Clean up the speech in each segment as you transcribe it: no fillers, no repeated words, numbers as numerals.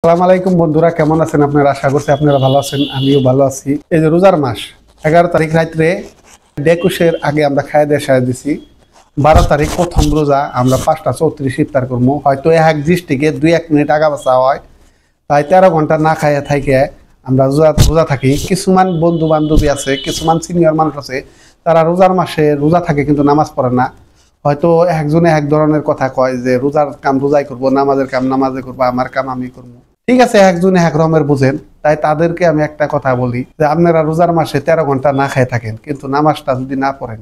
আসসালামু আলাইকুম বন্ধুরা, কেমন আছেন আপনারা? আশা করছি আপনারা ভালো আছেন, আমিও ভালো আছি। এই যে রোজার মাস 11 তারিখ রাত্রে 21-এর আগে আমরা খাওয়া দাওয়া সেরে দিছি। 12 তারিখ প্রথম রোজা, আমরা 5টা 34 ইফতার করবো। হয়তো এক দৃষ্টিকে 2-1 মিনিট আগা বাঁচা হয়, তাই 13 ঘন্টা না খাইয়া থাকে আমরা রোজা থাকি। কিছুমান বন্ধু বান্ধবী আছে, কিছুমান সিনিয়র মানুষ আছে, তারা রোজার মাসে রোজা থাকে কিন্তু নামাজ পড়ে না। হয়তো একজনে এক ধরনের কথা কয় যে রোজার কাম রোজাই করবো, নামাজের কাম নামাজে করবো, আমার কাম আমি করবো। ঠিক আছে, একজনে এক রকমের বুঝেন। তাই তাদেরকে আমি একটা কথা বলি যে আপনারা রোজার মাসে 13 ঘন্টা না খাই থাকেন, কিন্তু নামাজটা যদি না পড়েন,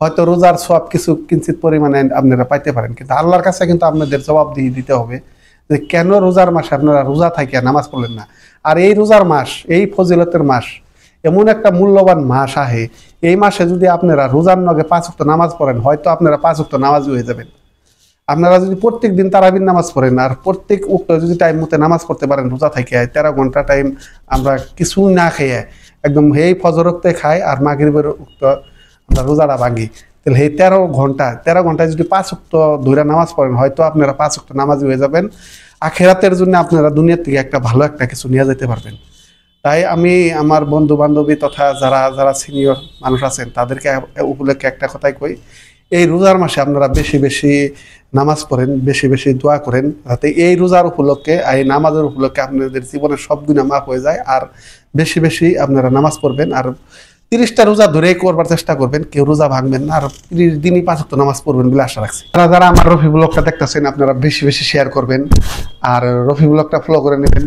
হয়তো রোজার সব কিছু কিঞ্চিত পরিমাণে আপনারা পাইতে পারেন, কিন্তু আল্লাহর কাছে কিন্তু আপনাদের জবাব দিয়ে দিতে হবে যে কেন রোজার মাসে আপনারা রোজা থাকিয়া নামাজ পড়লেন না। আর এই রোজার মাস, এই ফজিলতের মাস, এমন একটা মূল্যবান মাস আহে, এই মাসে যদি আপনারা রোজার নগে 5 ওয়াক্ত নামাজ পড়েন, হয়তো আপনারা 5 ওয়াক্ত নামাজি হয়ে যাবেন। আপনারা যদি প্রত্যেক দিন তারাবির নামাজ পড়েন আর প্রত্যেক ওয়াক্ত যদি টাইম মতো নামাজ পড়তে পারেন, রোজা থেকে 13 ঘন্টা টাইম আমরা কিছু না খেয়ে একদম এই ফজর ওয়াক্তে খাই আর মাগরিবের ওয়াক্ত আমরা রোজাটা ভাঙি, তাহলে এই 13 ঘন্টায় যদি 5 ওয়াক্ত ধরে নামাজ পড়েন, হয়তো আপনারা 5 ওয়াক্ত নামাজি হয়ে যাবেন। আখিরাতের জন্য আপনারা দুনিয়ার থেকে একটা ভালো একটা কিছু নিয়ে যেতে পারবেন। তাই আমি আমার বন্ধু বান্ধবী তথা যারা যারা সিনিয়র মানুষ আছেন তাদেরকে উপলক্ষে একটা কথাই কই, এই রোজার মাসে আপনারা বেশি বেশি নামাজ পড়েন, বেশি বেশি দোয়া করেন, যাতে এই রোজার উপলক্ষে, এই নামাজের উপলক্ষে আপনাদের জীবনের সব গুনাহ মাফ হয়ে যায়। আর বেশি বেশি আপনারা নামাজ পড়বেন, আর 30টা রোজা ধরে করবার চেষ্টা করবেন, কেউ রোজা ভাঙবেন না, আর 30 দিনই 5 ওয়াক্ত নামাজ পড়বেন বলে আশা রাখছি। যারা যারা আমার রফি ব্লগটা দেখতেছেন, আপনারা বেশি বেশি শেয়ার করবেন আর রফি ব্লগটা ফলো করে নেবেন।